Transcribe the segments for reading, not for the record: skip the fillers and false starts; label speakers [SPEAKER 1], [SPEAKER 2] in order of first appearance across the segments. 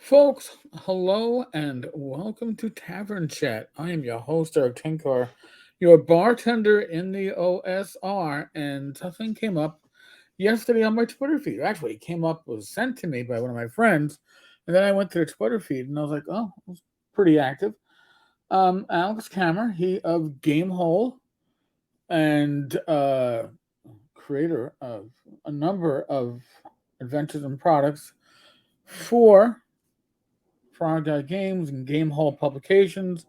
[SPEAKER 1] Folks, hello and welcome to Tavern Chat. I am your host, Eric Tenkar, your bartender in the OSR, and something came up yesterday on my Twitter feed. Actually, it came up, was sent to me by one of my friends, and then I went to the Twitter feed and I was like, oh, it was pretty active. Alex Kammer, he of Gamehole and creator of a number of adventures and products for Frog Eye Games and Game Hall Publications.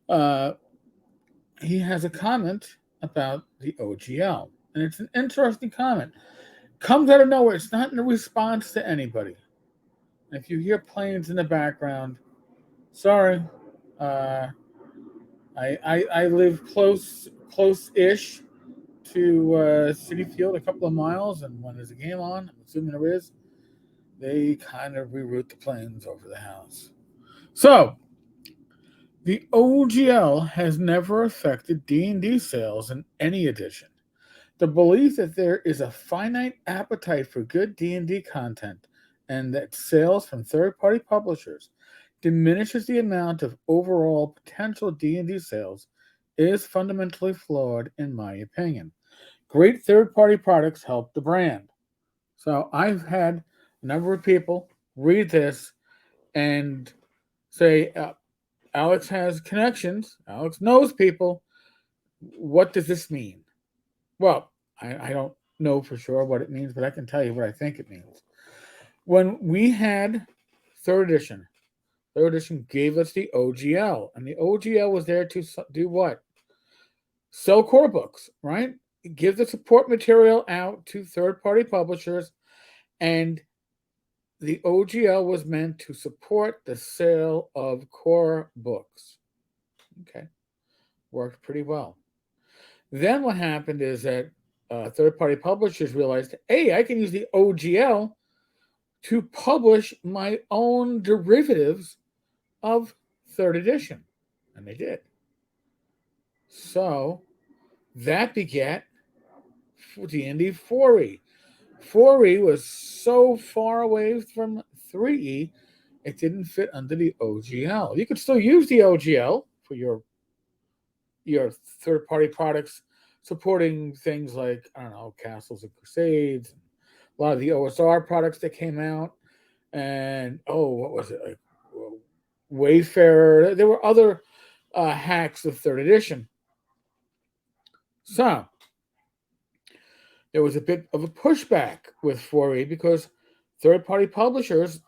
[SPEAKER 1] Uh, he has a comment about the OGL, and it's an interesting comment. Comes out of nowhere. It's not in response to anybody. If you hear planes in the background, sorry. Uh, I live close-ish to City Field, a couple of miles, and when there's a game on, I'm assuming there is, they kind of reroute the planes over the house. So, the OGL has never affected D&D sales in any edition. The belief that there is a finite appetite for good D&D content and that sales from third-party publishers diminishes the amount of overall potential D&D sales is fundamentally flawed in my opinion. Great third-party products help the brand. So I've had a number of people read this and say, Alex has connections. Alex knows people. What does this mean? Well, I don't know for sure what it means, but I can tell you what I think it means. When we had third edition gave us the OGL, and the OGL was there to do what? Sell core books, right? Give the support material out to third party publishers, and the OGL was meant to support the sale of core books. Okay, worked pretty well. Then what happened is that third party publishers realized, hey, I can use the OGL to publish my own derivatives of third edition. And they did. So that begat D&D 4E. 4E was so far away from 3E, it didn't fit under the OGL. You could still use the OGL for your third party products supporting things like, I don't know, Castles and Crusades, a lot of the OSR products that came out, and what was it, like Wayfarer? There were other hacks of third edition. So there was a bit of a pushback with 4E because third party publishers,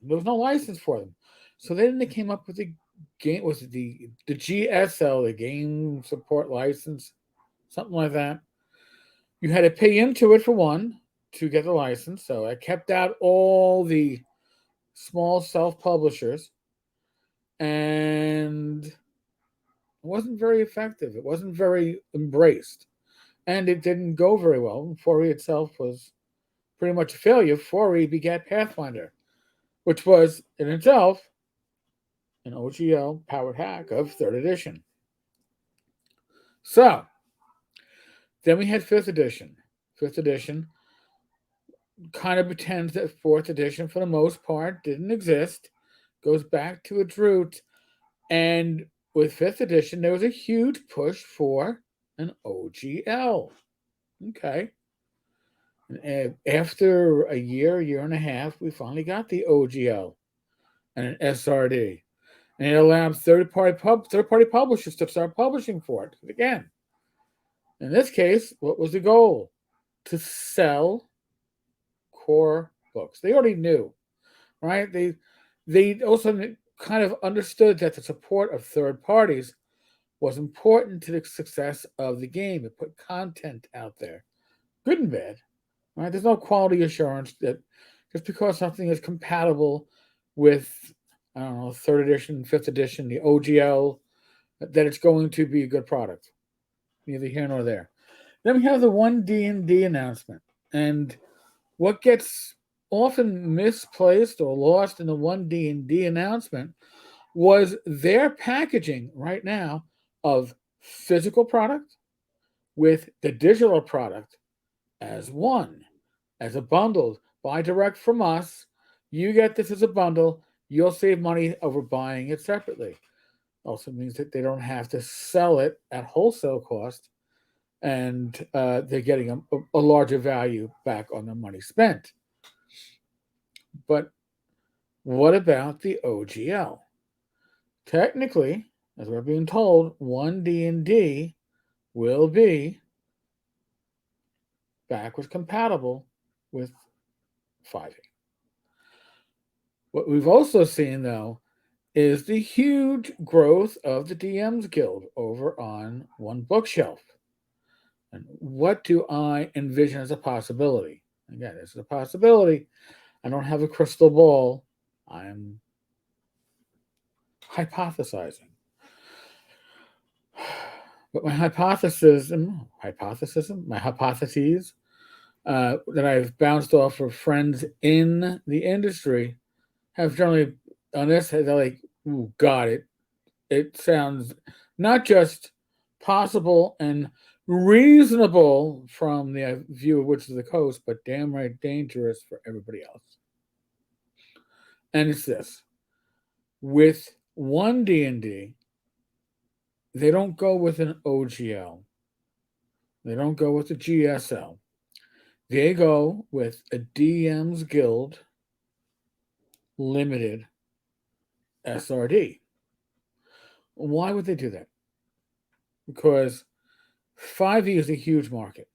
[SPEAKER 1] there was no license for them. So then they came up with the game, was it the GSL, the game support license, something like that. You had to pay into it for one to get the license. So I kept out all the small self publishers, and it wasn't very effective. It wasn't very embraced, and it didn't go very well. 4E itself was pretty much a failure. 4E begat Pathfinder, which was in itself an OGL powered hack of third edition. So then we had fifth edition. Fifth edition kind of pretends that fourth edition, for the most part, didn't exist, goes back to its roots. And with fifth edition, there was a huge push for an OGL. Okay. And after a year and a half, we finally got the OGL and an SRD. And it allowed third-party publishers to start publishing for it. Again, in this case, what was the goal? To sell core books. They already knew, right? They also kind of understood that the support of third parties was important to the success of the game. It put content out there, good and bad. Right? There's no quality assurance that just because something is compatible with, I don't know, third edition, fifth edition, the OGL, that it's going to be a good product. Neither here nor there. Then we have the One D&D announcement, and what gets often misplaced or lost in the One D&D announcement was their packaging right now of physical product with the digital product as one, as a bundle. Buy direct from us. You get this as a bundle. you'll save money over buying it separately. Also means that they don't have to sell it at wholesale cost, and they're getting a larger value back on the money spent. But what about the OGL? Technically, as we're being told, One D&D will be backwards compatible with 5e. What we've also seen, though, is the huge growth of the DM's Guild over on One Bookshelf. And what do I envision as a possibility? Again, this is a possibility. I don't have a crystal ball. I'm hypothesizing. But my my hypotheses that I've bounced off of friends in the industry have generally on this. They're like, "Ooh, God, it sounds not just possible and reasonable from the view of which is the coast, but damn right dangerous for everybody else." And it's this: with One D&D, they don't go with an OGL. They don't go with a GSL. They go with a DM's Guild limited SRD. Why would they do that? Because 5e is a huge market.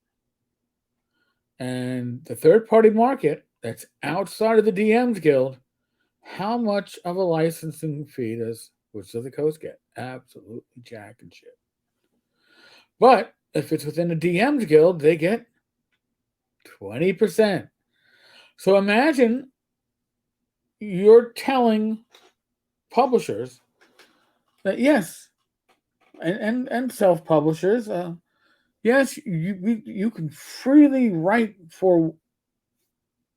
[SPEAKER 1] And the third party market that's outside of the DM's Guild, how much of a licensing fee does Woods of the Coast get? Absolutely jack and shit. But if it's within the DM's Guild, they get 20%. So imagine you're telling publishers that yes, and self publishers, yes, you can freely write for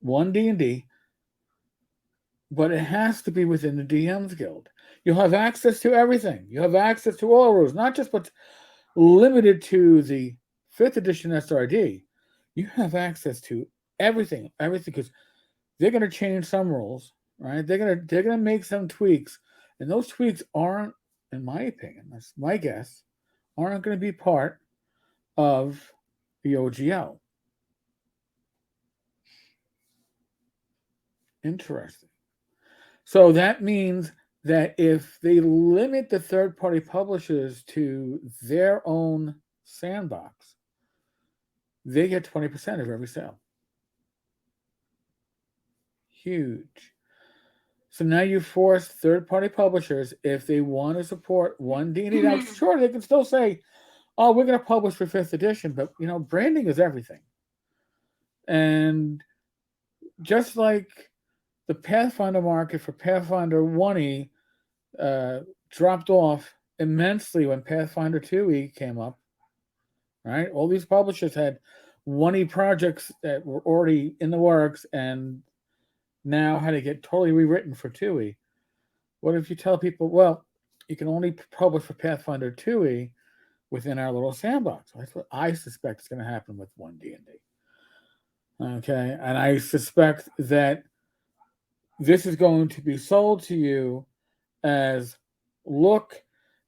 [SPEAKER 1] One D&D, but it has to be within the DM's Guild. You'll have access to everything. You have access to all rules, not just what's limited to the 5th edition SRD. You have access to everything, because they're going to change some rules, right? They're gonna make some tweaks, and those tweaks aren't, in my opinion, that's my guess, aren't going to be part of the OGL. Interesting. So that means that if they limit the third party publishers to their own sandbox, they get 20% of every sale. Huge. So now you force third party publishers, if they want to support One D&D, now sure, they can still say, oh, we're going to publish for 5th edition, but branding is everything. And just like the Pathfinder market for Pathfinder 1E dropped off immensely when Pathfinder 2E came up, right? All these publishers had 1E projects that were already in the works and now had to get totally rewritten for 2E. What if you tell people, well, you can only publish for Pathfinder 2E within our little sandbox? That's what I suspect is going to happen with One D&D. Okay, and I suspect that this is going to be sold to you as, look,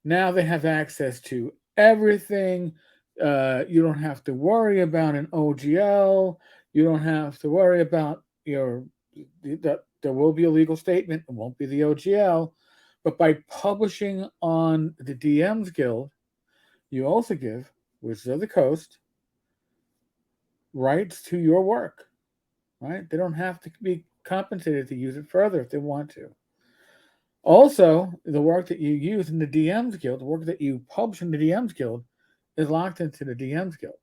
[SPEAKER 1] now they have access to everything. You don't have to worry about an OGL. You don't have to worry about that there will be a legal statement. It won't be the OGL. But by publishing on the DM's Guild, you also give Wizards of the Coast rights to your work. Right? They don't have to be compensated to use it further if they want to. Also, the work that you use in the DM's Guild, the work that you publish in the DM's Guild, is locked into the DM's Guild.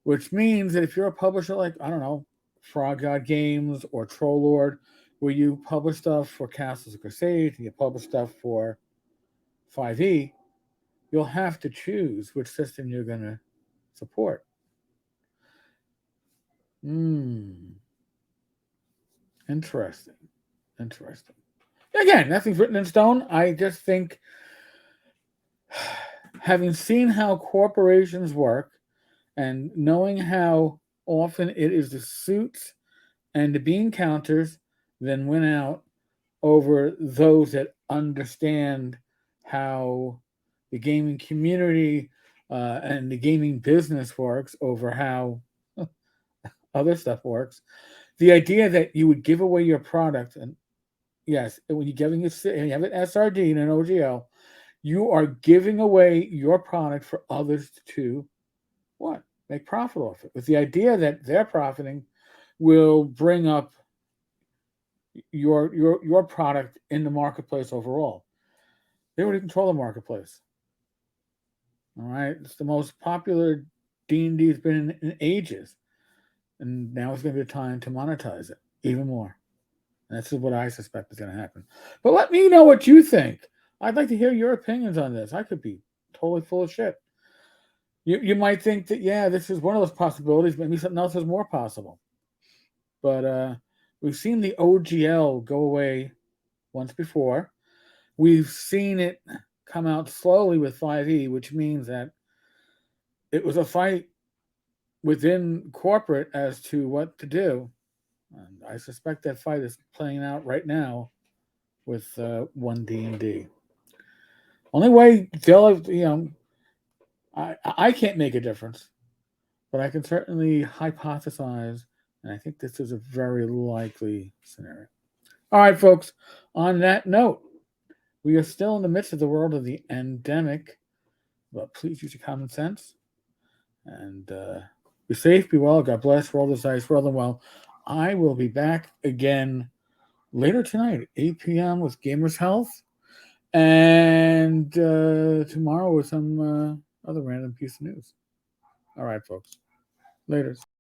[SPEAKER 1] Which means that if you're a publisher like, I don't know, Frog God Games or Troll Lord, where you publish stuff for Castles of Crusade and you publish stuff for 5e, you'll have to choose which system you're going to support. Interesting. Again, nothing's written in stone. I just think, having seen how corporations work and knowing how often it is the suits and the bean counters then win out, over those that understand how the gaming community and the gaming business works over how other stuff works. The idea that you would give away your product, and yes, when you're giving it, you have an SRD and an OGL, you are giving away your product for others to what? Make profit off it. With the idea that they're profiting will bring up your product in the marketplace overall. They already control the marketplace. All right, it's the most popular D&D has been in ages, and now it's going to be a time to monetize it even more. And this is what I suspect is going to happen. But let me know what you think. I'd like to hear your opinions on this. I could be totally full of shit. You might think that, yeah, this is one of those possibilities. Maybe something else is more possible. But we've seen the OGL go away once before. We've seen it come out slowly with 5e, which means that it was a fight within corporate as to what to do. And I suspect that fight is playing out right now with One D&D. Only way they'll, I can't make a difference, but I can certainly hypothesize, and I think this is a very likely scenario. All right, folks. On that note, we are still in the midst of the world of the endemic, but please use your common sense and be safe, be well. God bless. Roll the dice, roll them well. I will be back again later tonight at 8 p.m. with Gamers Health, and tomorrow with some other random piece of news. All right, folks. Later.